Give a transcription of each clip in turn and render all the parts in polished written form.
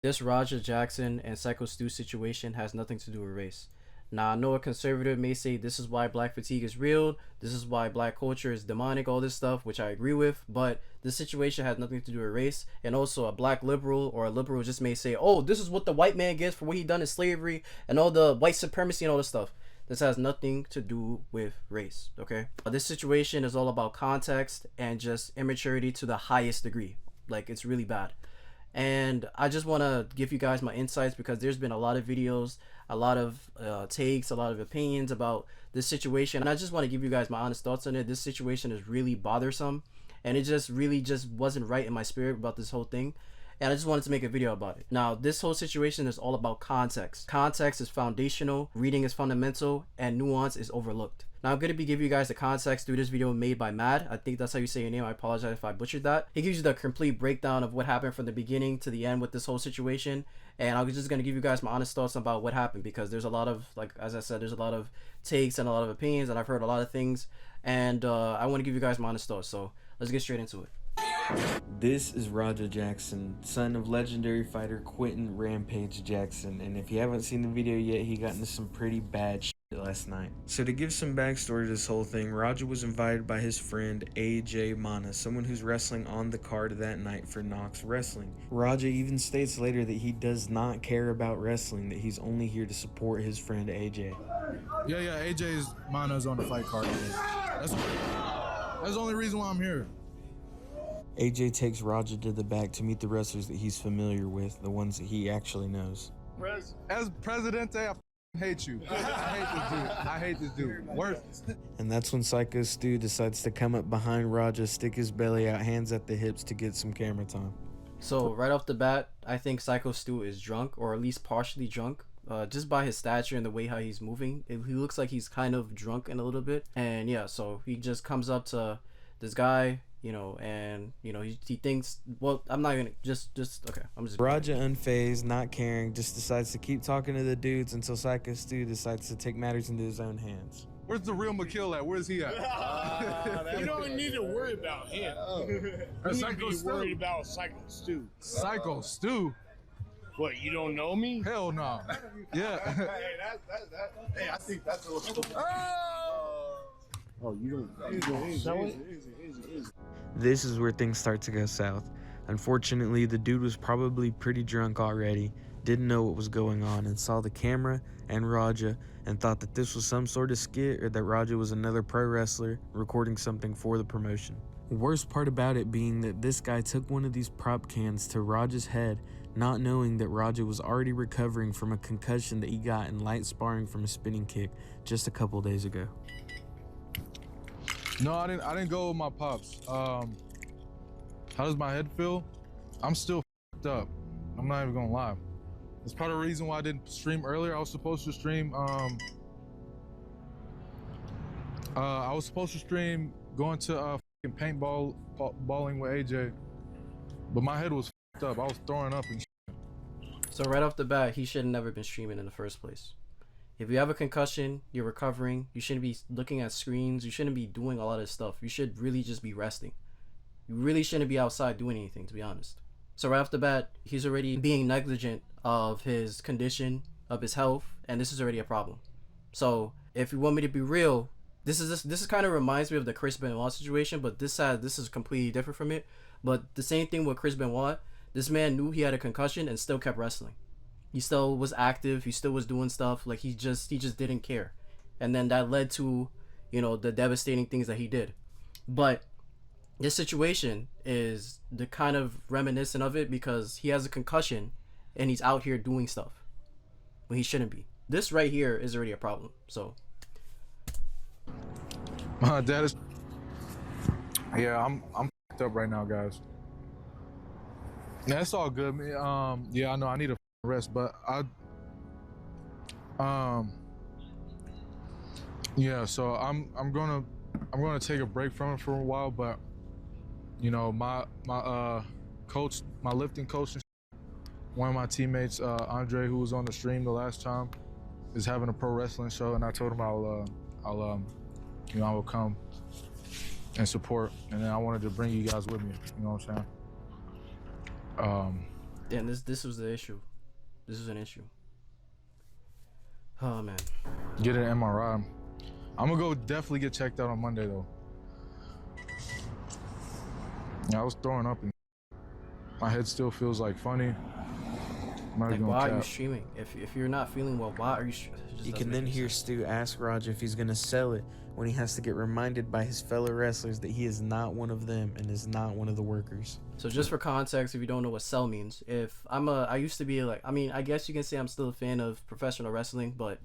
This Raja Jackson and Psycho Stu situation has nothing to do with race. Now, I know a conservative may say this is why black fatigue is real, this is why black culture is demonic, all this stuff, which I agree with, but this situation has nothing to do with race. And also, a black liberal or a liberal just may say, oh, this is what the white man gets for what he done in slavery and all the white supremacy and all this stuff. This has nothing to do with race, okay? This situation is all about context and just immaturity to the highest degree. Like, it's really bad. And I just want to give you guys my insights because there's been a lot of videos, a lot of takes, a lot of opinions about this situation, and I just want to give you guys my honest thoughts on it. This situation is really bothersome, and it just really just wasn't right in my spirit about this whole thing, and I just wanted to make a video about it. Now, this whole situation is all about context. Context is foundational, reading is fundamental, and nuance is overlooked. Now, I'm going to be giving you guys the context through this video made by Mad. I think that's how you say your name. I apologize if I butchered that. He gives you the complete breakdown of what happened from the beginning to the end with this whole situation. And I'm just going to give you guys my honest thoughts about what happened because there's a lot of, like, as I said, there's a lot of takes and a lot of opinions, and I've heard a lot of things. And I want to give you guys my honest thoughts. So let's get straight into it. This is Raja Jackson, son of legendary fighter Quentin Rampage Jackson, and if you haven't seen the video yet, he got into some pretty bad shit last night. So to give some backstory to this whole thing, Raja was invited by his friend AJ Mana, someone who's wrestling on the card that night for Knox Wrestling. Raja even states later that he does not care about wrestling, that he's only here to support his friend AJ. Yeah, AJ's Mana's on the fight card. That's the only reason why I'm here. AJ takes Raja to the back to meet the wrestlers that he's familiar with, the ones that he actually knows. As Presidente, I hate you. I hate this dude. Worse. And that's when Psycho Stu decides to come up behind Raja, stick his belly out, hands at the hips to get some camera time. So right off the bat, I think Psycho Stu is drunk, or at least partially drunk. Just by his stature and the way how he's moving, he looks like he's kind of drunk in a little bit. And yeah, so he just comes up to this guy, you know, and you know, he thinks, well, I'm not gonna just okay, I'm just Raja, unfazed, not caring, just decides to keep talking to the dudes until Psycho Stu decides to take matters into his own hands. Where's the real McKill at? Where's he at? You don't need to worry about him. You need to be worried about Psycho Stu. Psycho Stu? What, you don't know me? Hell no. Yeah. Hey, I think that's a little... Oh, you don't sell it? This is where things start to go south. Unfortunately, the dude was probably pretty drunk already, didn't know what was going on, and saw the camera and Raja and thought that this was some sort of skit or that Raja was another pro wrestler recording something for the promotion. Worst part about it being that this guy took one of these prop cans to Raja's head, not knowing that Raja was already recovering from a concussion that he got in light sparring from a spinning kick just a couple days ago. No, I didn't go with my pops. How does my head feel? I'm still f***ed up. I'm not even gonna lie. It's part of the reason why I didn't stream earlier. I was supposed to stream going to paintballing with AJ, but my head was f***ed up. I was throwing up and shit. So right off the bat, he should have never been streaming in the first place. If you have a concussion, you're recovering, you shouldn't be looking at screens, you shouldn't be doing a lot of stuff. You should really just be resting. You really shouldn't be outside doing anything, to be honest. So right off the bat, he's already being negligent of his condition, of his health, and this is already a problem. So if you want me to be real, this is kind of reminds me of the Chris Benoit situation, but this is completely different from it. But the same thing with Chris Benoit, this man knew he had a concussion and still kept wrestling. He still was active, he still was doing stuff, like he just didn't care. And then that led to, you know, the devastating things that he did. But this situation is the kind of reminiscent of it because he has a concussion and he's out here doing stuff when he shouldn't be. This right here is already a problem. So my dad is... Yeah, I'm f***ed up right now, guys. Yeah, it's all good, man. Yeah, I know I need a rest, but yeah, so I'm gonna take a break from it for a while, but you know, my coach, my lifting coach, one of my teammates, Andre, who was on the stream the last time, is having a pro wrestling show, and I told him I will come and support, and then I wanted to bring you guys with me, you know what I'm saying? And this was the issue. This was an issue. Oh man. Get an MRI. I'm gonna go definitely get checked out on Monday though. Yeah, I was throwing up and my head still feels like funny. Like, why are you streaming? If you're not feeling well, why are you? You can then hear Stu ask Raja if he's gonna sell it when he has to get reminded by his fellow wrestlers that he is not one of them and is not one of the workers. So just for context, if you don't know what sell means, I used to be like, I mean, I guess you can say I'm still a fan of professional wrestling, but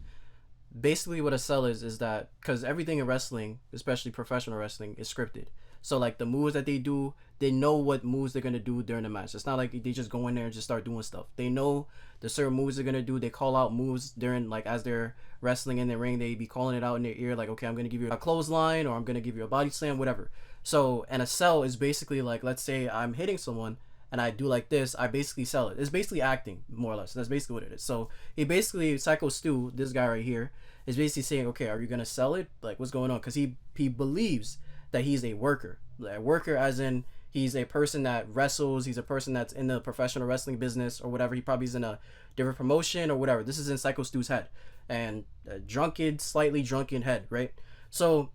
basically what a sell is that, because everything in wrestling, especially professional wrestling, is scripted. So like the moves that they do, they know what moves they're gonna do during the match. It's not like they just go in there and just start doing stuff. They know the certain moves they're gonna do. They call out moves during, like, as they're wrestling in the ring, they be calling it out in their ear, like, okay, I'm gonna give you a clothesline, or I'm gonna give you a body slam, whatever. So, and a sell is basically like, let's say I'm hitting someone and I do like this, I basically sell it. It's basically acting, more or less. That's basically what it is. So he basically, Psycho Stu, this guy right here, is basically saying, okay, are you gonna sell it? Like, what's going on? Because he believes that he's a worker. Like, a worker as in he's a person that wrestles, he's a person that's in the professional wrestling business or whatever. He probably is in a different promotion or whatever. This is in Psycho Stu's head. And a drunken, slightly drunken head, right? So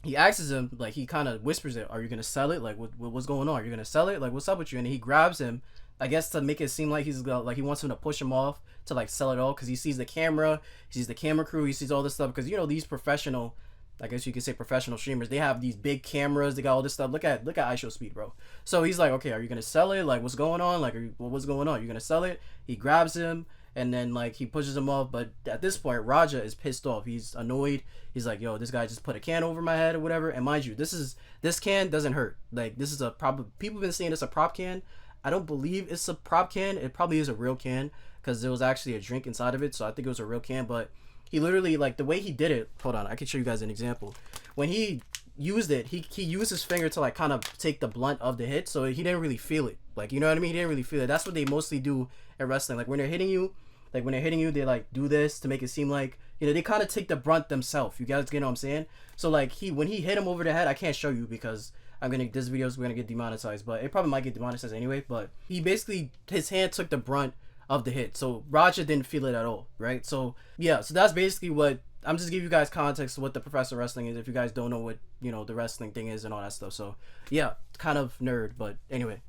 he asks him, like, he kind of whispers it, are you gonna sell it? Like, what's going on? Are you gonna sell it? Like, what's up with you? And he grabs him, I guess, to make it seem like he's like, he wants him to push him off to, like, sell it all, because he sees the camera, he sees the camera crew, he sees all this stuff, because, you know, these professional, I guess you could say professional streamers, they have these big cameras, they got all this stuff. Look at iShowSpeed, bro. So he's like, okay, are you gonna sell it? Like, what's going on? Like, what's going on? Are you gonna sell it? He grabs him, and then, like, he pushes him off. But at this point, Raja is pissed off. He's annoyed. He's like, yo, this guy just put a can over my head or whatever. And mind you, this can doesn't hurt. Like, this is a prop. People have been saying it's a prop can. I don't believe it's a prop can. It probably is a real can, because there was actually a drink inside of it. So I think it was a real can. But he literally, like, the way he did it, hold on, I can show you guys an example. When he used it, he used his finger to, like, kind of take the blunt of the hit, so he didn't really feel it. Like, you know what I mean? He didn't really feel it. That's what they mostly do in wrestling. Like, when they're hitting you, they, like, do this to make it seem like, you know, they kind of take the brunt themselves. You guys get what I'm saying? So, like, when he hit him over the head, I can't show you because this video is going to get demonetized, but it probably might get demonetized anyway. But he basically, his hand took the brunt of the hit, so Raja didn't feel it at all, right? So yeah, so that's basically what I'm just giving you guys context to what the professional wrestling is, if you guys don't know what, you know, the wrestling thing is and all that stuff. So yeah, kind of nerd, but anyway.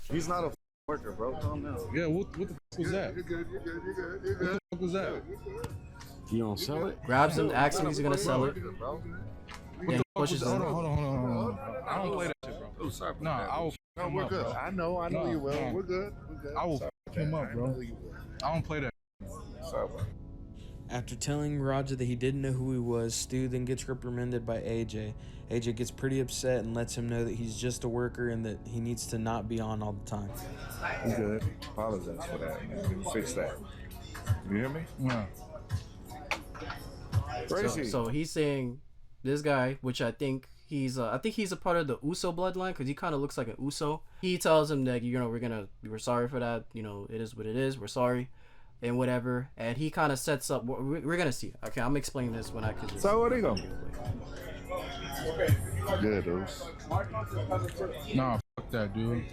He's not a worker, bro. Calm down. Yeah, what the fuck was that? You're good. What the fuck was that? You don't sell it? Grabs him, asks him if he's gonna sell it, then he pushes him. Hold on. I don't play that shit, bro. Oh, sorry. No, I will. No, we're good. Bro. I know No, you will. no. We're good. I will him up, bro. I don't play that. Sorry, bro. After telling Raja that he didn't know who he was, Stu then gets reprimanded by AJ. AJ gets pretty upset and lets him know that he's just a worker and that he needs to not be on all the time. You good. Apologize for that, man. Fix that. You hear me? Yeah. Crazy. So he's saying this guy, which I think he's a part of the Uso bloodline, because he kind of looks like an Uso. He tells him that, you know, we're sorry for that, you know, it is what it is, we're sorry, and whatever. And he kind of sets up, we're gonna see. Okay, I'm explaining this when I could. So what are you going? Good, dude. Nah, fuck that, dude.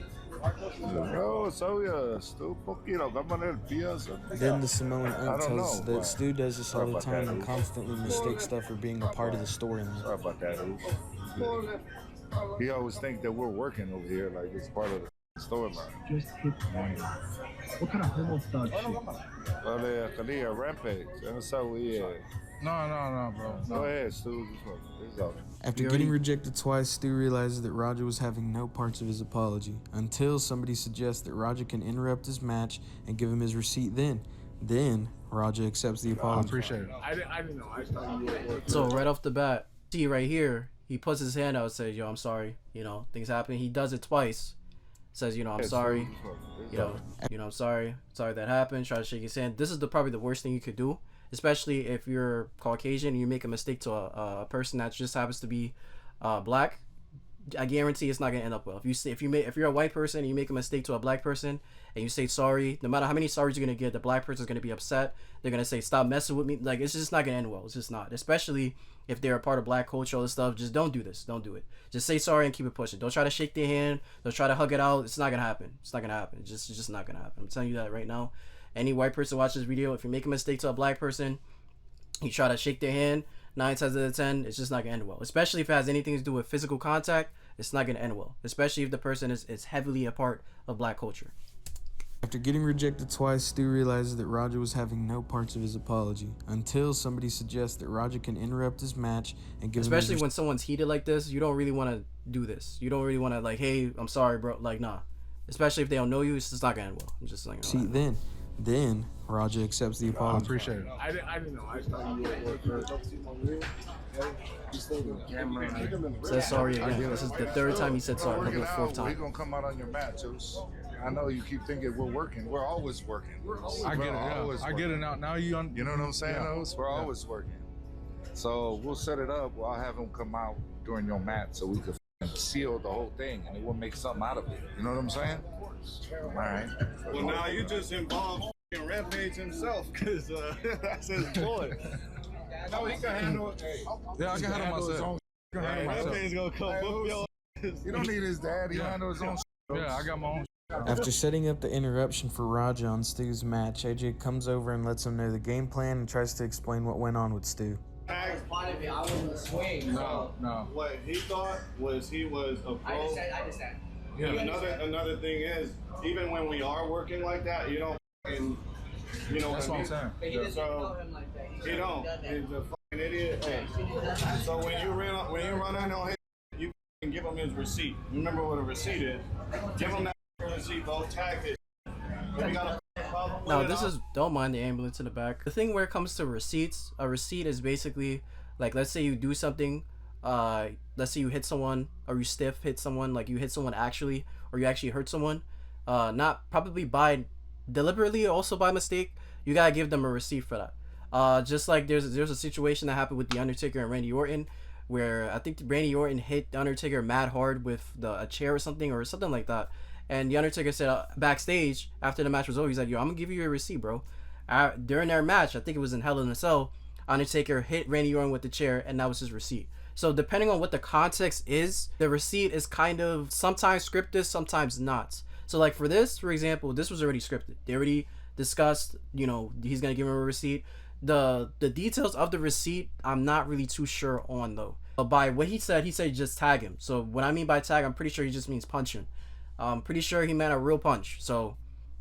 Bro, so Stu, poquito, cámara el pie. Then the Samoan I Unk don't tells know, that Stu does this all the time and constantly mistakes stuff for being a part of the storyline. Sorry about that, dude. He always think that we're working over here like it's part of the storyline. Just hit one. What kind of homo thug shit? Kalia, Rampage. That's how we. No, bro. Go ahead, Stu. This is all. After getting rejected twice, Stu realizes that Raja was having no parts of his apology, until somebody suggests that Raja can interrupt his match and give him his receipt then Raja accepts the I apology. appreciate it. I didn't know. I thought you were. So right off the bat, see right here, he puts his hand out and says, yo, I'm sorry, you know, things happen. He does it twice, says, you know, I'm sorry, I'm sorry that happened, try to shake his hand. This is probably the worst thing you could do, especially if you're Caucasian and you make a mistake to a person that just happens to be black. I guarantee it's not gonna end up well. If you're a white person and you make a mistake to a black person and you say sorry, no matter how many sorries you're gonna get, the black person's gonna be upset. They're gonna say, "Stop messing with me." Like, it's just not gonna end well. It's just not. Especially if they're a part of black culture, all this stuff. Just don't do this. Don't do it. Just say sorry and keep it pushing. Don't try to shake their hand. Don't try to hug it out. It's not gonna happen. It's not gonna happen. It's just not gonna happen. I'm telling you that right now. Any white person watch this video, if you make a mistake to a black person, you try to shake their hand, 9 times out of 10, it's just not gonna end well. Especially if it has anything to do with physical contact, it's not gonna end well. Especially if the person is heavily a part of black culture. After getting rejected twice, Stu realizes that Raja was having no parts of his apology until somebody suggests that Raja can interrupt his match and give Especially him when someone's heated like this, you don't really want to do this. You don't really want to, like, hey, I'm sorry, bro. Like, nah. Especially if they don't know you, it's just not gonna end well. I'm just like, See, then Raja accepts the apology. I appreciate it. I didn't know. I thought you were Says sorry again. This is the third time he said sorry. Maybe the fourth We're time. gonna come out on your mat, Juice. I know you keep thinking we're working. We're always working. I get it. Yeah. I get it now. Now You know what I'm saying, Yeah. Oz? We're always working. So we'll set it up. I'll have him come out during your mat so we could seal the whole thing and we'll make something out of it. You know what I'm saying? All right. Well, now you just involved Rampage himself, because that's his boy. No, he can handle it. Yeah, I can handle myself. I can handle myself. Rampage gonna come whoop your ass. You don't need his dad. He handle his own. Yeah, I got my own. After setting up the interruption for Raja on Stu's match, AJ comes over and lets him know the game plan and tries to explain what went on with Stu. Tag. I was in the swing. No. What he thought was he was a pro. I understand. Yeah. Another thing is, even when we are working like that, you don't fucking, you know That's what I'm saying. But he didn't So, tell him like that. he don't. He's a fucking idiot. So when you run on him, you can give him his receipt. Remember what a receipt is. Give him that receipt. Don't tag it. If you got a problem Now, with this it, is, don't mind the ambulance in the back. The thing where it comes to receipts, a receipt is basically, like, let's say you do something, let's say you hit someone, or you hit someone, like you hit someone actually, or you actually hurt someone, not probably by deliberately, also by mistake, you gotta give them a receipt for that. Just like there's a situation that happened with The Undertaker and Randy Orton, where I think Randy Orton hit The Undertaker mad hard with a chair or something like that. And The Undertaker said backstage after the match was over, he's like, "Yo, I'm gonna give you a receipt, bro." During their match, I think it was in Hell in a Cell, Undertaker hit Randy Orton with the chair, and that was his receipt. So depending on what the context is, the receipt is kind of sometimes scripted, sometimes not. So like for this, for example, this was already scripted. They already discussed, you know, he's gonna give him a receipt. The details of the receipt, I'm not really too sure on though. But by what he said just tag him. So what I mean by tag, I'm pretty sure he just means punch him. I'm pretty sure he meant a real punch. So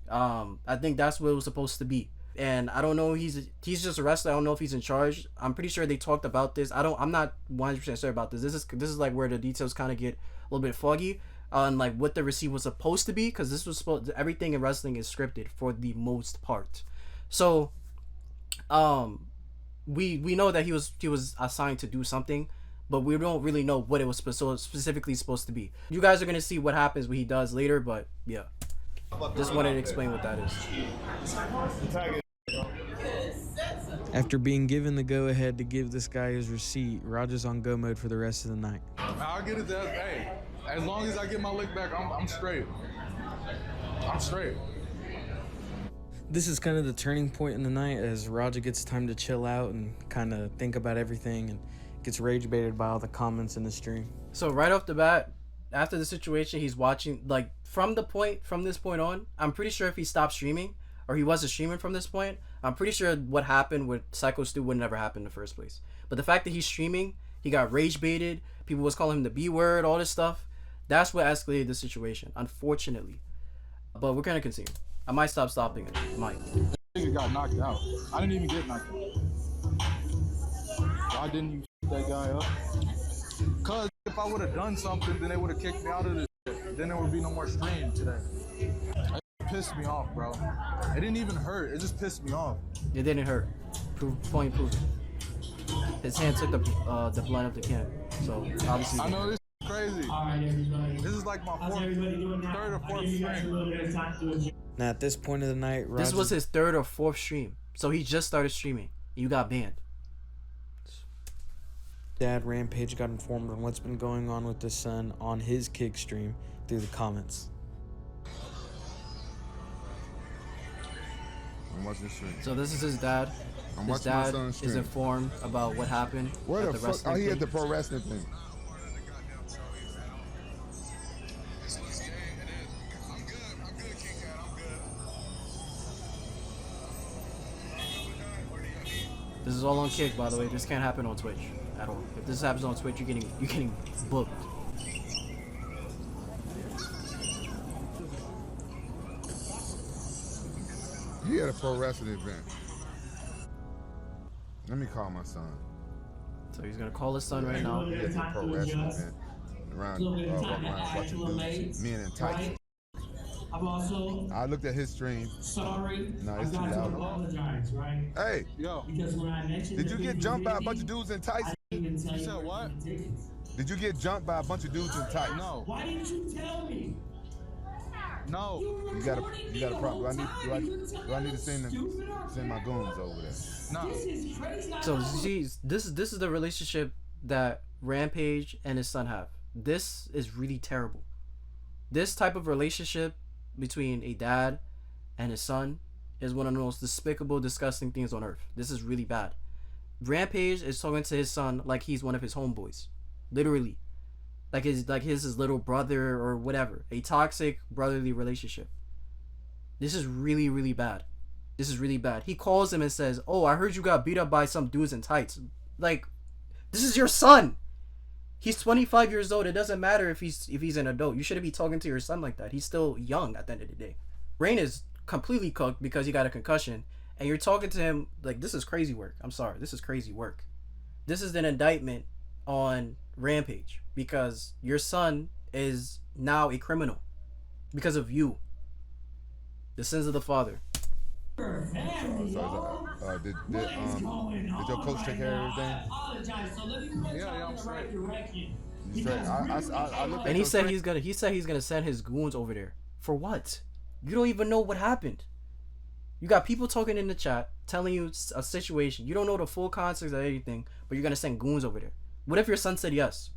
I think that's what it was supposed to be. And I don't know, he's just a wrestler. I don't know if he's in charge. I'm pretty sure they talked about this. I'm not 100% sure about this. This is like where the details kind of get a little bit foggy on like what the receipt was supposed to be, because this was supposed, everything in wrestling is scripted for the most part. So we know that he was assigned to do something, but we don't really know what it was specifically supposed to be. You guys are gonna see what happens when he does later, but yeah, just wanted to explain what that is. After being given the go-ahead to give this guy his receipt, Raja's on go mode for the rest of the night. I'll get it. Hey, as long as I get my lick back, I'm straight. I'm straight. This is kind of the turning point in the night as Raja gets time to chill out and kind of think about everything and gets rage baited by all the comments in the stream. So right off the bat, after the situation, he's watching, like from this point on, I'm pretty sure if he stopped streaming, or he wasn't streaming from this point, I'm pretty sure what happened with Psycho Stu would never happen in the first place. But the fact that he's streaming, he got rage baited, people was calling him the B word, all this stuff, that's what escalated the situation, unfortunately. But we're gonna continue. I might stop stopping it. I might. Nigga got knocked out. I didn't even get knocked out. Why didn't you that guy up? Cause if I would have done something, then they would have kicked me out of this shit. Then there would be no more stream today. It pissed me off, bro. It didn't even hurt. It just pissed me off. It didn't hurt. Point proven. His hand took the blood of the can. So obviously. I know this is crazy. This is like my third or fourth stream. Now at this point of the night, This was his third or fourth stream. So he just started streaming. You got banned. Dad Rampage got informed on what's been going on with his son on his kick stream through the comments. I'm watching the stream. So this is his dad. I'm His watching my dad son's stream. is informed about what happened Where at the the fuck? Oh, wrestling he thing. at the pro wrestling thing. This is all on Kick, by the way. This can't happen on Twitch at all. If this happens on Twitch, you're getting booked. He at a pro wrestling event. Let me call my son. So he's gonna call his son right now. He at the pro wrestling event. Around watching dudes, men in tights. I've also I looked at his stream. sorry. No, it's I've too got to loud. apologize, right? Hey, Yo, Because when I mentioned did you get jumped by a bunch of dudes in tights? I didn't even tell You you said where to what? get the tickets. Did you get jumped by a bunch of dudes in tights? no, Why didn't you tell me? no. You got a problem. Do I need to send my goons over there? No. This is crazy. So see, this is the relationship that Rampage and his son have. This is really terrible. This type of relationship between a dad and his son is one of the most despicable, disgusting things on earth. This is really bad. Rampage is talking to his son like he's one of his homeboys, literally, like his little brother or whatever. A toxic brotherly relationship. This is really, really bad. This is really bad. He calls him and says, "Oh, I heard you got beat up by some dudes in tights." Like, this is your son. He's 25 years old. It doesn't matter if he's an adult. You shouldn't be talking to your son like that. He's still young at the end of the day. Rain is completely cooked because he got a concussion, and you're talking to him like, this is crazy work. I'm sorry, this is crazy work. This is an indictment on Rampage because your son is now a criminal because of you. The sins of the father. Did your coach take care of everything? Yeah, I'm straight. You straight? I looked at And he your said stream. he's gonna send his goons over there. For what? You don't even know what happened. You got people talking in the chat telling you a situation. You don't know the full context of anything, but you're gonna send goons over there. What if your son said yes?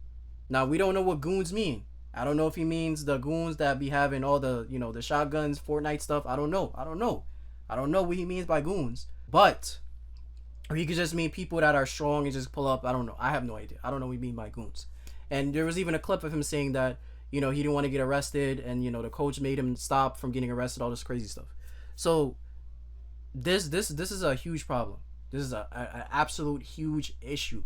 Now we don't know what goons mean. I don't know if he means the goons that be having all the, the shotguns, Fortnite stuff. I don't know what he means by goons. But, or he could just mean people that are strong and just pull up. I don't know. I have no idea. I don't know what he mean by goons. And there was even a clip of him saying that, he didn't want to get arrested, and the coach made him stop from getting arrested, all this crazy stuff. So this is a huge problem. This is an absolute huge issue.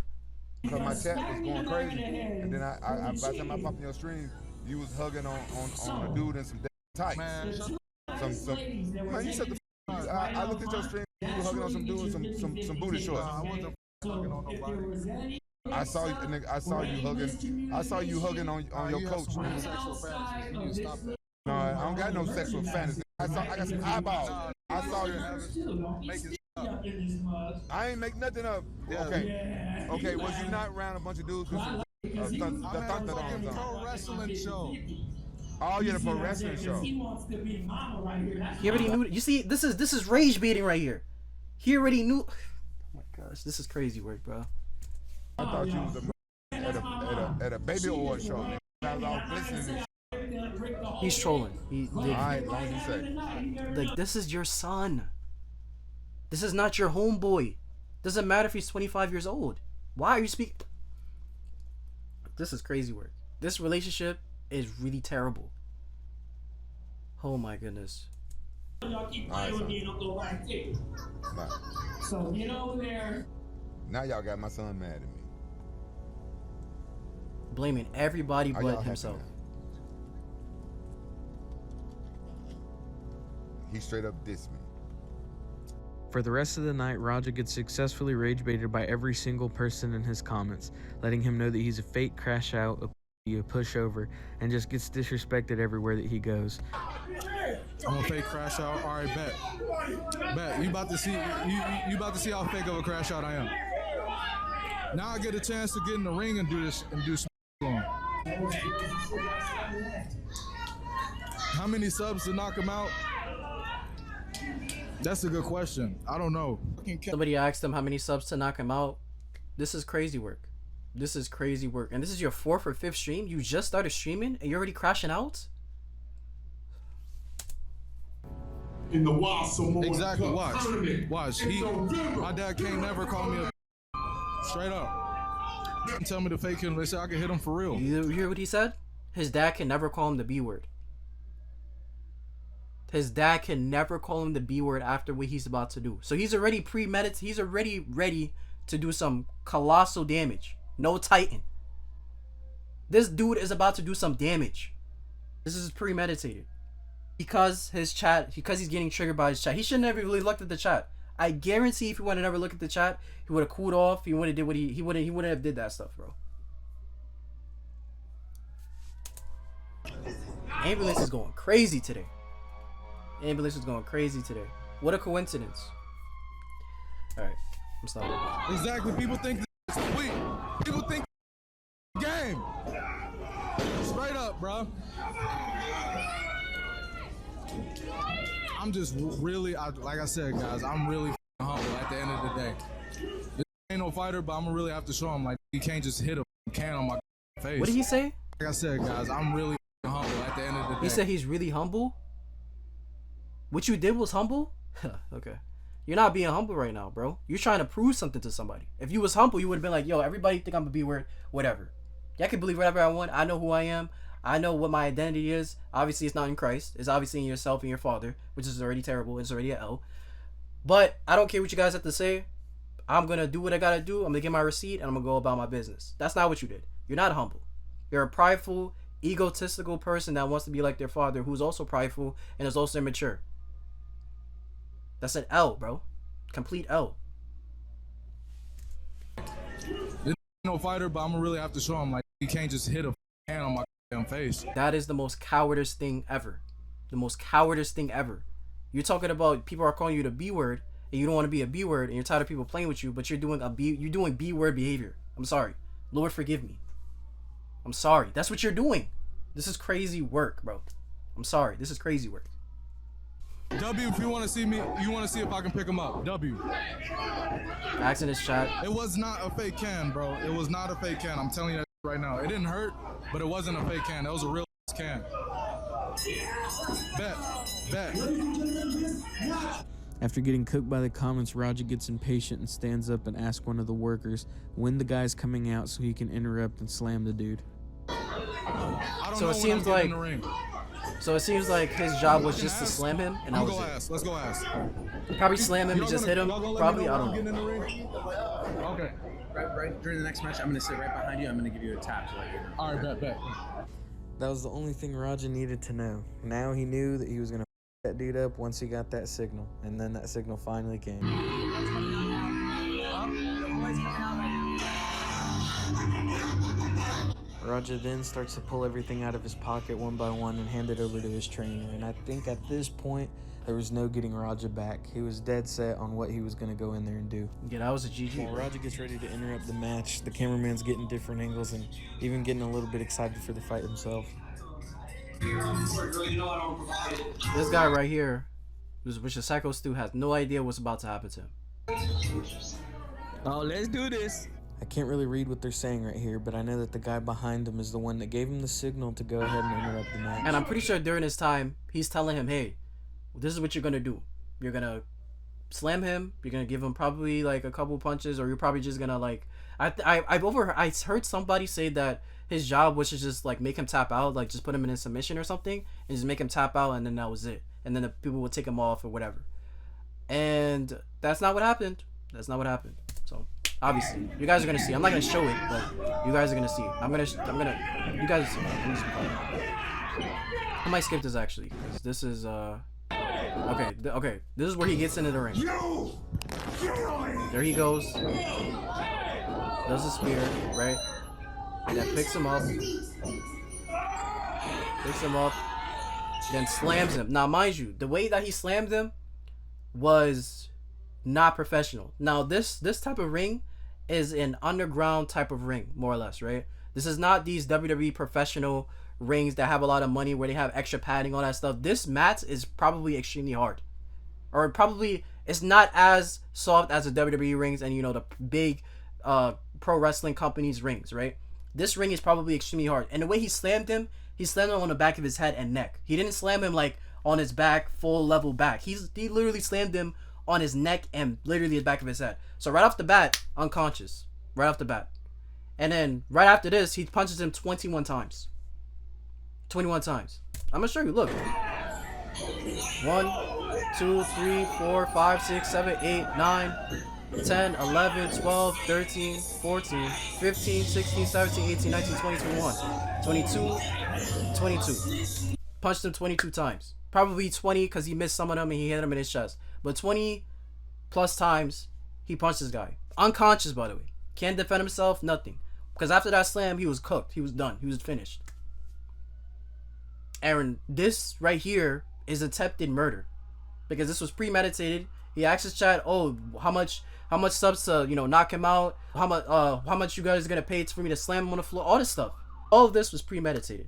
Cause my chat was going crazy, and then I by the time I popped in your stream, you was hugging on a dude in some tights. Man, Some man, you said the I looked at your stream, you were hugging on some dude in some booty shorts. I wasn't fucking on nobody. I saw you, nigga, I saw you hugging on your You coach. have some sexual fantasies. You need to stop that. No, I don't got no sexual fantasy. I got some eyeballs. I saw you. Making I ain't make nothing up. Okay, was you not around a bunch of dudes with some I'm at a fucking pro wrestling show. Oh, you're the pro wrestling show. He wants to be mama right here. He already knew. You see, this is rage baiting right here. He already knew. Oh my gosh, this is crazy work, bro. I thought you was at a baby oil show. Man. I was all listening. He's trolling. Alright, as long as you say. Like, this is your son. This is not your homeboy. Doesn't matter if he's 25 years old. Why are you speaking? This is crazy work. This relationship is really terrible. Oh my goodness. Y'all keep playing with me and I'll go right there. Bye. So get over there. Now y'all got my son mad at me. Blaming everybody Are y'all but happy himself. now? He straight up dissed me. For the rest of the night, Raja gets successfully rage baited by every single person in his comments, letting him know that he's a fake crash out, a pushover, and just gets disrespected everywhere that he goes. I'm a fake crash out. All right, bet. You about to see how fake of a crash out I am. Now I get a chance to get in the ring and do some on. How many subs to knock him out? That's a good question. I don't know. Somebody asked him how many subs to knock him out. This is crazy work. This is crazy work. And this is your 4th or 5th stream? You just started streaming and you're already crashing out? In the Wild Samoan Exactly. Cup Watch. tournament Watch. in November. My dad can't never call me a straight up. Tell me to fake him. They say I can hit him for real. You hear what he said? His dad can never call him the B word. His dad can never call him the B word after what he's about to do. So he's already premeditated. He's already ready to do some colossal damage. No Titan. This dude is about to do some damage. This is premeditated. Because he's getting triggered by his chat. He shouldn't have really looked at the chat. I guarantee if he would have never looked at the chat, he would have cooled off. He would have did what he wouldn't have did that stuff, bro. Ambulance is going crazy today. Ambulance is going crazy today. What a coincidence. Alright, I'm stopping. Exactly. People think it's sweet. People think game. Straight up, bro. I'm just really, like I said, guys, I'm really humble at the end of the day. This ain't no fighter, but I'm gonna really have to show him, like, you can't just hit a can on my face. What did he say? Like I said, guys, I'm really humble at the end of the day. He said he's really humble? What you did was humble? Okay. You're not being humble right now, bro. You're trying to prove something to somebody. If you was humble, you would have been like, yo, everybody think I'm a B word, whatever. Y'all can believe whatever I want. I know who I am. I know what my identity is. Obviously, it's not in Christ. It's obviously in yourself and your father, which is already terrible. It's already an L. But I don't care what you guys have to say. I'm going to do what I got to do. I'm going to get my receipt, and I'm going to go about my business. That's not what you did. You're not humble. You're a prideful, egotistical person that wants to be like their father, who's also prideful and is also immature. That's an L, bro. Complete L. This no fighter, but I'm gonna really have to show him, like, you can't just hit a can on my damn face. That is the most cowardice thing ever. The most cowardice thing ever. You're talking about people are calling you the B word, and you don't want to be a B word, and you're tired of people playing with you, but you're doing B word behavior. I'm sorry. Lord forgive me. I'm sorry. That's what you're doing. This is crazy work, bro. I'm sorry. This is crazy work. W, if you want to see me, you want to see if I can pick him up. W. Ask in his chat. It was not a fake can, bro. It was not a fake can. I'm telling you that right now. It didn't hurt, but it wasn't a fake can. That was a real can. Bet. After getting cooked by the comments, Raja gets impatient and stands up and asks one of the workers when the guy's coming out so he can interrupt and slam the dude. So it seems like his job was just to slam him, and that was it. Let's go ask. Probably slam him and just hit him. Probably, I don't know. Okay. Right during the next match, I'm gonna sit right behind you. I'm gonna give you a tap. So All right, bet. That was the only thing Raja needed to know. Now he knew that he was gonna f that dude up once he got that signal, and then that signal finally came. Raja then starts to pull everything out of his pocket one by one and hand it over to his trainer, and I think at this point there was no getting Raja back. He was dead set on what he was going to go in there and do. Yeah, that was a GG. While Raja gets ready to interrupt the match, the cameraman's getting different angles and even getting a little bit excited for the fight himself. This guy right here, which is Psycho Stu, has no idea what's about to happen to him. Oh, let's do this. I can't really read what they're saying right here, but I know that the guy behind him is the one that gave him the signal to go ahead and interrupt the match. And I'm pretty sure during this time, he's telling him, hey, this is what you're going to do. You're going to slam him. You're going to give him probably like a couple punches, or you're probably just going to like... I heard somebody say that his job was to just like make him tap out, like just put him in a submission or something, and just make him tap out, and then that was it. And then the people would take him off or whatever. And that's not what happened. That's not what happened. So... obviously, you guys are gonna see. I'm not gonna show it, but you guys are gonna see. You guys see. I might skip this actually, because this is okay. This is where he gets into the ring. There he goes. Does a spear, right? And then picks him up. Then slams him. Now, mind you, the way that he slammed him was not professional. Now this type of ring is an underground type of ring, more or less, right? This is not these WWE professional rings that have a lot of money where they have extra padding, all that stuff. This mat is probably extremely hard, or probably it's not as soft as the WWE rings and, you know, the big pro wrestling companies rings, right? This ring is probably extremely hard. And the way he slammed him on the back of his head and neck. He didn't slam him like on his back, full level back. He literally slammed him on his neck and literally the back of his head. So right off the bat, unconscious. Right off the bat. And then right after this, he punches him 21 times. 21 times. I'm gonna show you. Look. 1, 2, 3, 4, 5, 6, 7, 8, 9, 10, 11, 12, 13, 14, 15, 16, 17, 18, 19, 20, 21, 22, 22. Punched him 22 times. Probably 20 because he missed some of them and he hit him in his chest. But 20 plus times he punched this guy. Unconscious, by the way. Can't defend himself, nothing. Because after that slam, he was cooked. He was done. He was finished. Aaron, this right here is attempted murder. Because this was premeditated. He asked his chat, oh, how much subs to, knock him out? How much you guys are gonna pay for me to slam him on the floor? All this stuff. All of this was premeditated.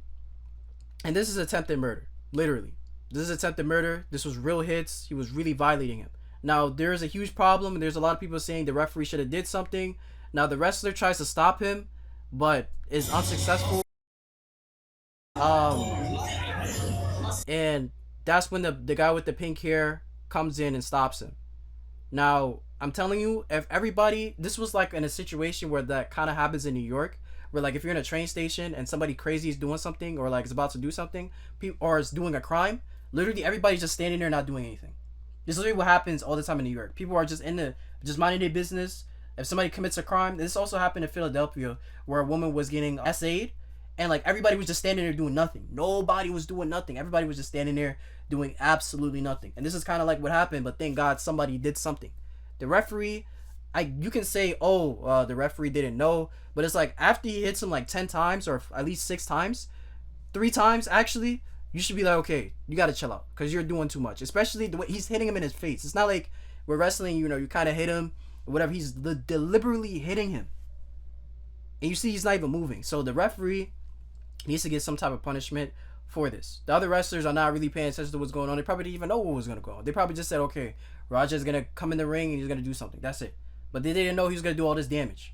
And this is attempted murder. Literally. This is attempted murder. This was real hits. He was really violating him. Now, there is a huge problem, and there's a lot of people saying the referee should have did something. Now, the wrestler tries to stop him, but is unsuccessful. And that's when the guy with the pink hair comes in and stops him. Now, I'm telling you, if everybody, this was like in a situation where that kind of happens in New York, where like if you're in a train station and somebody crazy is doing something or like is about to do something, or is doing a crime, literally everybody's just standing there not doing anything. This is literally what happens all the time in New York. People are just just minding their business. If somebody commits a crime, this also happened in Philadelphia where a woman was getting SA'd and like everybody was just standing there doing nothing. Nobody was doing nothing. Everybody was just standing there doing absolutely nothing. And this is kind of like what happened, but thank God somebody did something. The referee, you can say, the referee didn't know, but it's like after he hits him like 10 times or at least 6 times, 3 times actually, you should be like, okay, you gotta chill out because you're doing too much. Especially the way he's hitting him in his face. It's not like we're wrestling, you kind of hit him or whatever. He's deliberately hitting him, and you see he's not even moving. So the referee needs to get some type of punishment for this. The other wrestlers are not really paying attention to what's going on. They probably didn't even know what was gonna go on. They probably just said, okay, Raja's gonna come in the ring and he's gonna do something. That's it. But they didn't know he was gonna do all this damage.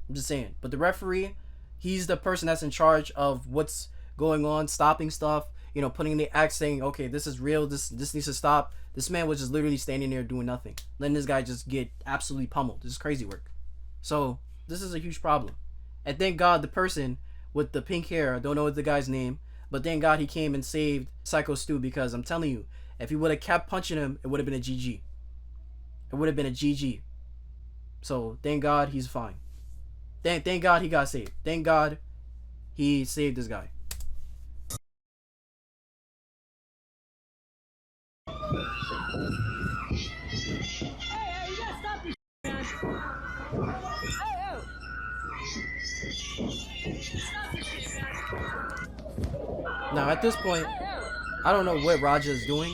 I'm just saying. But the referee, he's the person that's in charge of what's going on, stopping stuff, putting in the act, saying, okay, this is real, this needs to stop. This man was just literally standing there doing nothing, letting this guy just get absolutely pummeled. This is crazy work. So this is a huge problem. And thank God the person with the pink hair, I don't know the guy's name, but thank God he came and saved Psycho Stu, because I'm telling you, if he would have kept punching him, it would have been a GG. It would have been a GG. So thank God he's fine. Thank God he got saved. Thank God he saved this guy. Now at this point, I don't know what Raja is doing.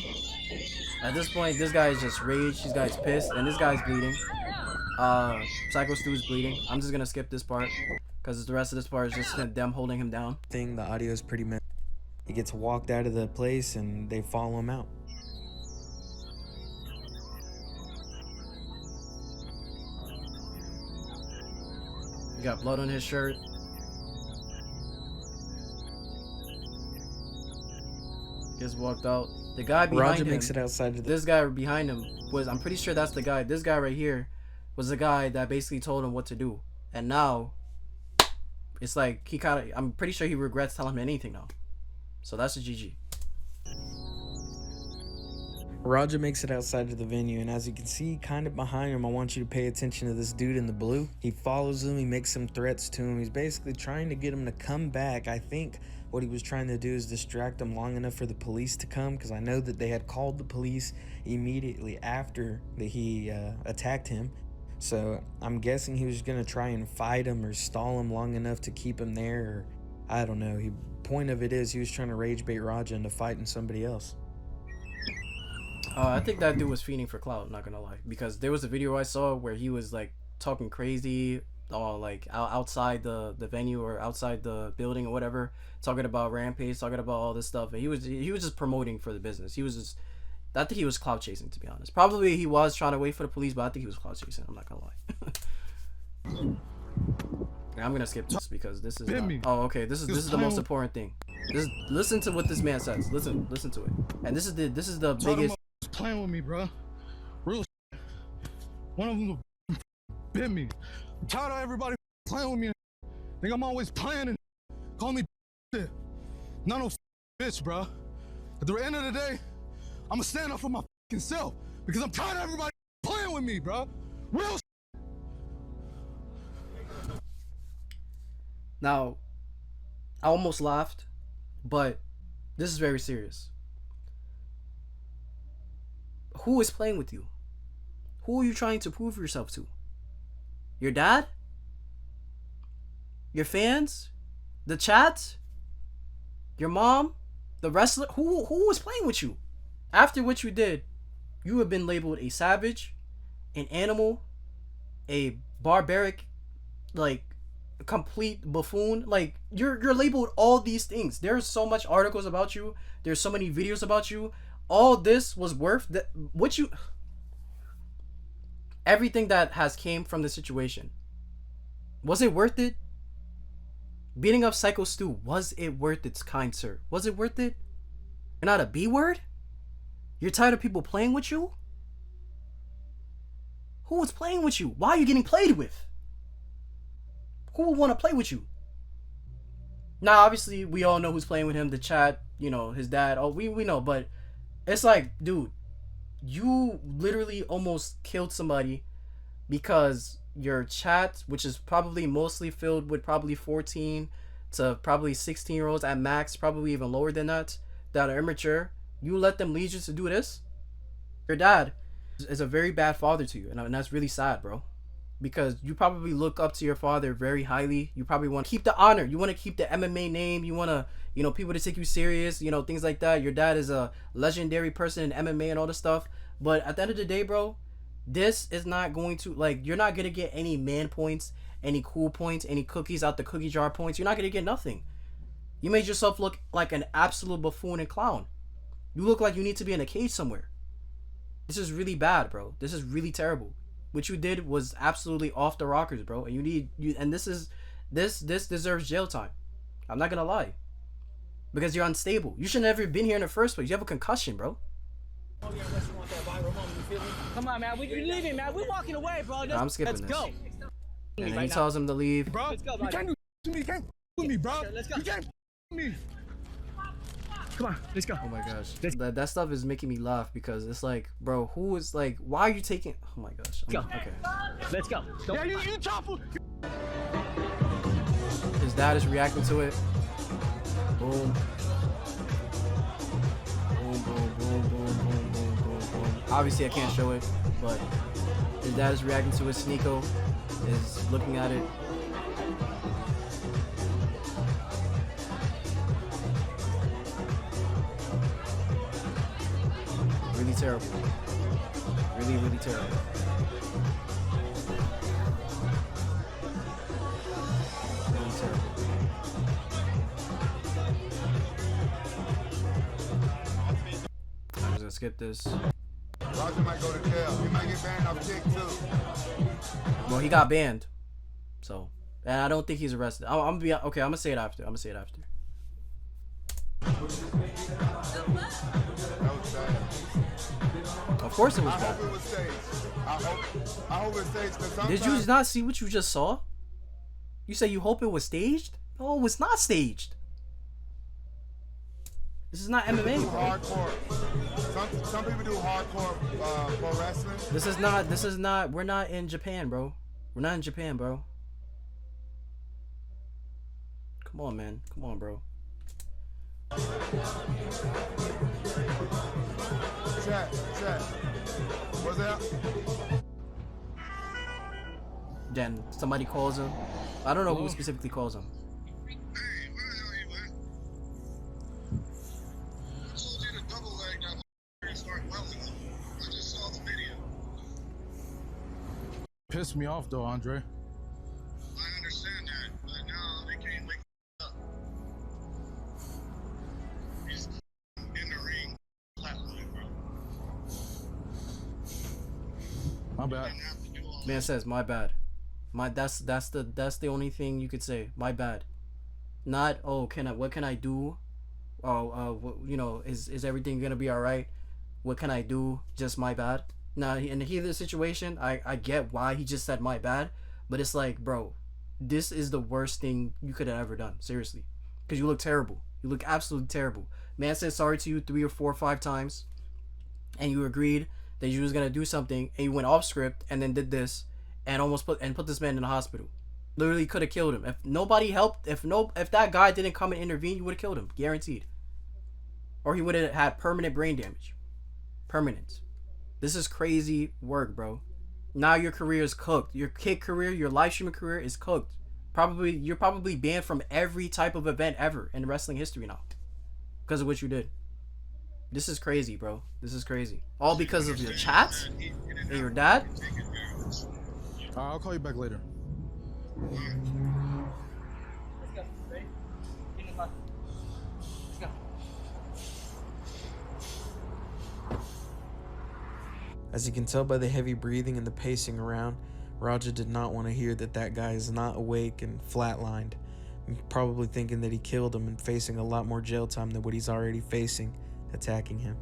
At this point, this guy is just rage. This guy's pissed, and this guy's bleeding. Psycho Stu is bleeding. I'm just gonna skip this part because the rest of this part is just them holding him down. The audio is pretty messy. He gets walked out of the place and they follow him out. He got blood on his shirt. Gets walked out. The guy behind him, makes it outside of this guy behind him was, I'm pretty sure that's the guy. This guy right here was the guy that basically told him what to do. And now it's like I'm pretty sure he regrets telling him anything now. So that's a GG. Raja makes it outside of the venue, and as you can see kind of behind him, I want you to pay attention to this dude in the blue. He follows him, he makes some threats to him. He's basically trying to get him to come back. I think what he was trying to do is distract him long enough for the police to come, because I know that they had called the police immediately after he attacked him. So I'm guessing he was going to try and fight him or stall him long enough to keep him there, or I don't know. Point of it is he was trying to rage bait Raja into fighting somebody else. I think that dude was feeding for clout, not gonna lie, because there was a video I saw where he was like talking crazy, like outside the venue or outside the building or whatever, talking about Rampage, talking about all this stuff, and he was just promoting for the business. I think he was clout chasing, to be honest. Probably he was trying to wait for the police, but I think he was clout chasing. I'm not gonna lie. I'm gonna skip this because this is Bit not, me. oh okay, this is the most important thing. Listen to what this man says. Listen to it. And this is the biggest. Playing with me, bro. Real shit. One of them bit me. I'm tired of everybody playing with me. Think I'm always playing and call me shit. Not no bitch, bro. At the end of the day, I'ma stand up for my self because I'm tired of everybody playing with me, bro. Real shit. Now, I almost laughed, but this is very serious. Who is playing with you? Who are you trying to prove yourself to? Your dad? Your fans? The chat? Your mom? The wrestler? Who was playing with you? After what you did, you have been labeled a savage, an animal, a barbaric, like, a complete buffoon. Like, you're labeled all these things. There's so much articles about you. There's so many videos about you. All this was worth that. What you, everything that has came from the situation, was it worth it? Beating up Psycho Stu, was it worth it, kind sir? Was it worth it? You're not a B word? You're tired of people playing with you? Who was playing with you? Why are you getting played with? Who would want to play with you? Now, obviously, we all know who's playing with him. The chat, you know, his dad. Oh, we know. But it's like, dude, you literally almost killed somebody because your chat, which is probably mostly filled with probably 14 to probably 16-year-olds at max, probably even lower than that are immature. You let them lead you to do this? Your dad is a very bad father to you. And that's really sad, bro. Because you probably look up to your father very highly. You probably want to keep the honor. You want to keep the MMA name. You want to, you know, people to take you serious, you know, things like that. Your dad is a legendary person in MMA and all this stuff. But at the end of the day, bro, this is not going to, like, you're not going to get any man points, any cool points, any cookies out the cookie jar points. You're not going to get nothing. You made yourself look like an absolute buffoon and clown. You look like you need to be in a cage somewhere. This is really bad, bro. This is really terrible. What you did was absolutely off the rockers, bro. And this deserves jail time. I'm not gonna lie. Because you're unstable. You should never have been here in the first place. You have a concussion, bro. Come on, man. We're leaving, man. We're walking away, bro. I'm skipping Let's this. go. And then he tells him to leave. Bro, Let's go, you buddy. can't do me. You can't with me, bro. Let's go. You can't me. Come on, let's go. Oh my gosh. That stuff is making me laugh because it's like, bro, who is like, why are you taking, oh my gosh. Go. Okay. Let's go. Yeah, you topple. His dad is reacting to it. Boom. Boom, boom, boom, boom, boom, boom, boom, boom. Obviously, I can't show it, but his dad is reacting to it. Sneeko is looking at it. Really terrible. Really, really terrible. Really terrible. I'm just gonna skip this. Roger might go to jail. He might get banned off kick too. Well, he got banned. So, and I don't think he's arrested. I'm gonna be okay. I'm gonna say it after. That was sad. Of course it was I bad. hope it was staged. I hope it was staged. 'Cause Did you sometimes- not see what you just saw? You say you hope it was staged? No, it's not staged. This is not MMA, bro. Hardcore. Some people do hardcore pro wrestling. This is not, we're not in Japan, bro. We're not in Japan, bro. Come on, man. Come on, bro. Chat. What's that? Then somebody calls him. I don't know who specifically calls him. Pissed me off though, Andre. I understand that, but now they can't wake up. He's in the ring, flatline, bro. My bad. Man says, my bad. That's the only thing you could say. My bad. Not, oh, what can I do? Oh, is everything gonna be all right? What can I do? Just my bad. Now, in the heat of the situation, I get why he just said my bad, but it's like, bro, this is the worst thing you could have ever done. Seriously, because you look terrible. You look absolutely terrible. Man said sorry to you 3 or 4 or 5 times, and you agreed that you was gonna do something, and you went off script and then did this, and almost put this man in the hospital. Literally could have killed him if nobody helped. If that guy didn't come and intervene, you would have killed him, guaranteed. Or he would have had permanent brain damage. Permanent. This is crazy work, bro. Now your career is cooked. Your kick career, your live streaming career is cooked. You're probably banned from every type of event ever in wrestling history now because of what you did. This is crazy, bro. This is crazy. All because of your chats and your dad. I'll call you back later. As you can tell by the heavy breathing and the pacing around, Raja did not want to hear that guy is not awake and flatlined, probably thinking that he killed him and facing a lot more jail time than what he's already facing attacking him.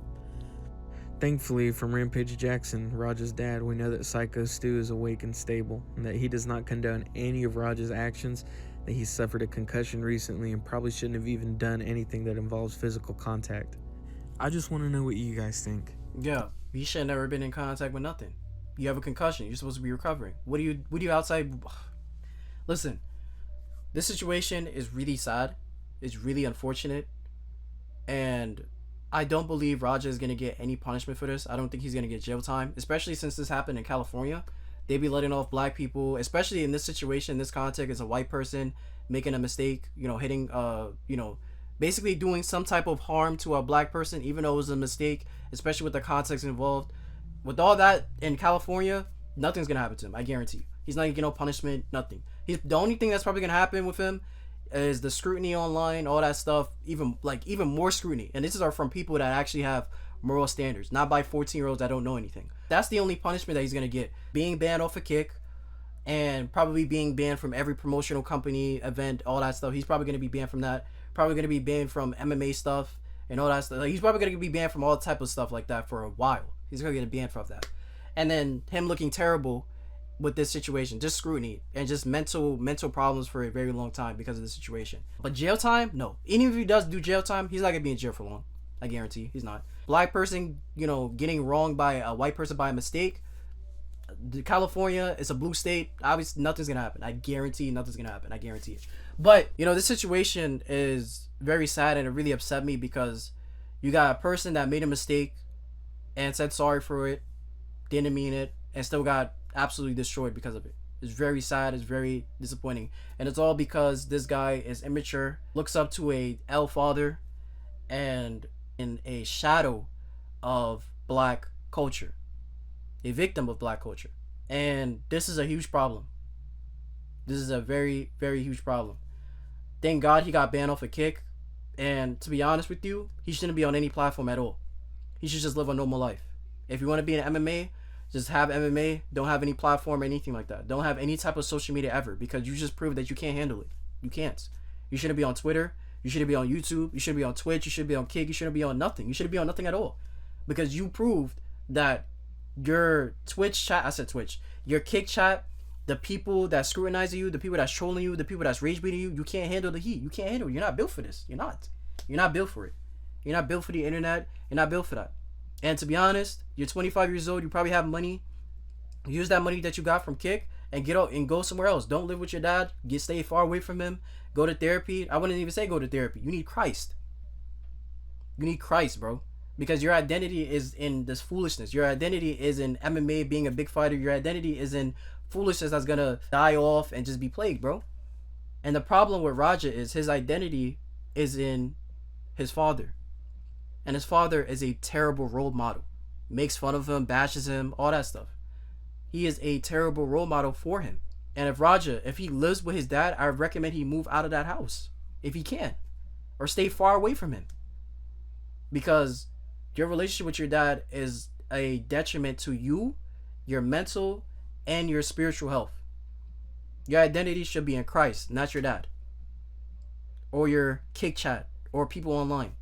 Thankfully, from Rampage Jackson, Raja's dad, we know that Psycho Stu is awake and stable, and that he does not condone any of Raja's actions, that he suffered a concussion recently and probably shouldn't have even done anything that involves physical contact. I just want to know what you guys think. Yeah, he should have never been in contact with nothing. You have a concussion. You're supposed to be recovering. What do you outside? Listen, this situation is really sad. It's really unfortunate. And I don't believe Raja is going to get any punishment for this. I don't think he's going to get jail time, especially since this happened in California. They be letting off black people, especially in this situation, this context, as a white person making a mistake, hitting, basically doing some type of harm to a black person, even though it was a mistake, especially with the context involved. With all that in California, nothing's gonna happen to him. I guarantee you. He's not gonna get no punishment. Nothing. The only thing that's probably gonna happen with him is the scrutiny online, all that stuff. Even more scrutiny. And this is from people that actually have moral standards, not by 14-year-olds that don't know anything. That's the only punishment that he's gonna get. Being banned off a kick, and probably being banned from every promotional company, event, all that stuff. He's probably gonna be banned from that. Probably gonna be banned from MMA stuff and all that stuff. He's probably gonna be banned from all type of stuff like that for a while. He's gonna get banned from that. And then him looking terrible with this situation, just scrutiny and just mental problems for a very long time because of the situation. But jail time, no. Even if he does do jail time, he's not gonna be in jail for long. I guarantee he's not. Black person, getting wronged by a white person by a mistake. California is a blue state. Obviously, nothing's gonna happen. I guarantee nothing's gonna happen. I guarantee it. But this situation is very sad, and it really upset me because you got a person that made a mistake and said sorry for it, didn't mean it, and still got absolutely destroyed because of it. It's very sad. It's very disappointing, and it's all because this guy is immature, looks up to a L father, and in a shadow of black culture, a victim of black culture. And this is a huge problem. This is a very, very huge problem. Thank God he got banned off a kick. And to be honest with you, he shouldn't be on any platform at all. He should just live a normal life. If you want to be in MMA, just have MMA. Don't have any platform or anything like that. Don't have any type of social media ever, because you just proved that you can't handle it. You can't. You shouldn't be on Twitter. You shouldn't be on YouTube. You shouldn't be on Twitch. You shouldn't be on Kick. You shouldn't be on nothing. You shouldn't be on nothing at all. Because you proved that your Twitch chat, your Kick chat, the people that scrutinize you, the people that's trolling you, the people that's rage baiting you, you can't handle the heat. You can't handle it. You're not built for this. You're not. You're not built for it. You're not built for the internet. You're not built for that. And to be honest, you're 25 years old. You probably have money. Use that money that you got from Kick and get out and go somewhere else. Don't live with your dad. Stay far away from him. Go to therapy. I wouldn't even say go to therapy. You need Christ. You need Christ, bro. Because your identity is in this foolishness. Your identity is in MMA, being a big fighter. Your identity is in foolishness that's gonna die off and just be plagued, bro. And the problem with Raja is his identity is in his father. And his father is a terrible role model. Makes fun of him, bashes him, all that stuff. He is a terrible role model for him. And if he lives with his dad, I recommend he move out of that house if he can, or stay far away from him, because your relationship with your dad is a detriment to you, your mental and your spiritual health. Your identity should be in Christ, not your dad or your kick chat or people online.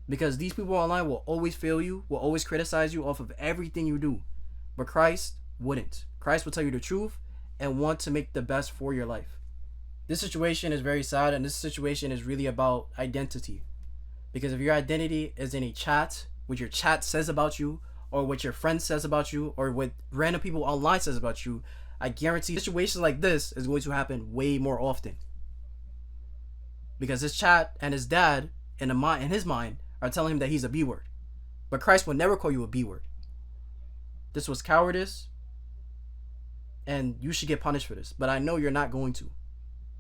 Because these people online will always fail you, will always criticize you off of everything you do. But Christ wouldn't. Christ will tell you the truth and want to make the best for your life. This situation is very sad, and this situation is really about identity. Because if your identity is in a chat, what your chat says about you, or what your friend says about you, or what random people online says about you, I guarantee situations like this is going to happen way more often. Because his chat and his dad in his mind are telling him that he's a B word. But Christ will never call you a B word. This was cowardice, and you should get punished for this. But I know you're not going to,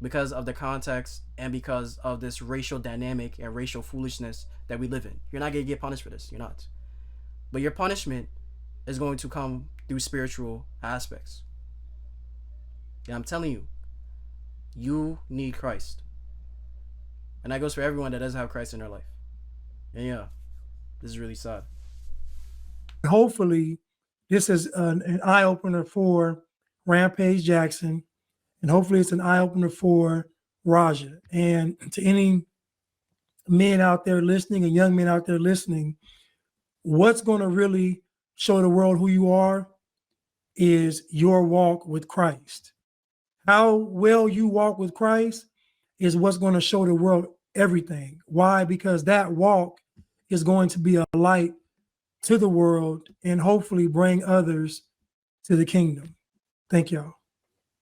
because of the context and because of this racial dynamic and racial foolishness that we live in. You're not going to get punished for this. You're not. But your punishment is going to come through spiritual aspects. And I'm telling you, you need Christ. And that goes for everyone that doesn't have Christ in their life. And yeah, this is really sad. Hopefully, this is an eye-opener for Rampage Jackson. And hopefully it's an eye-opener for Raja. And to any men out there listening and young men out there listening, what's going to really show the world who you are is your walk with Christ. How well you walk with Christ is what's going to show the world everything. Why? Because that walk is going to be a light to the world and hopefully bring others to the kingdom. Thank y'all.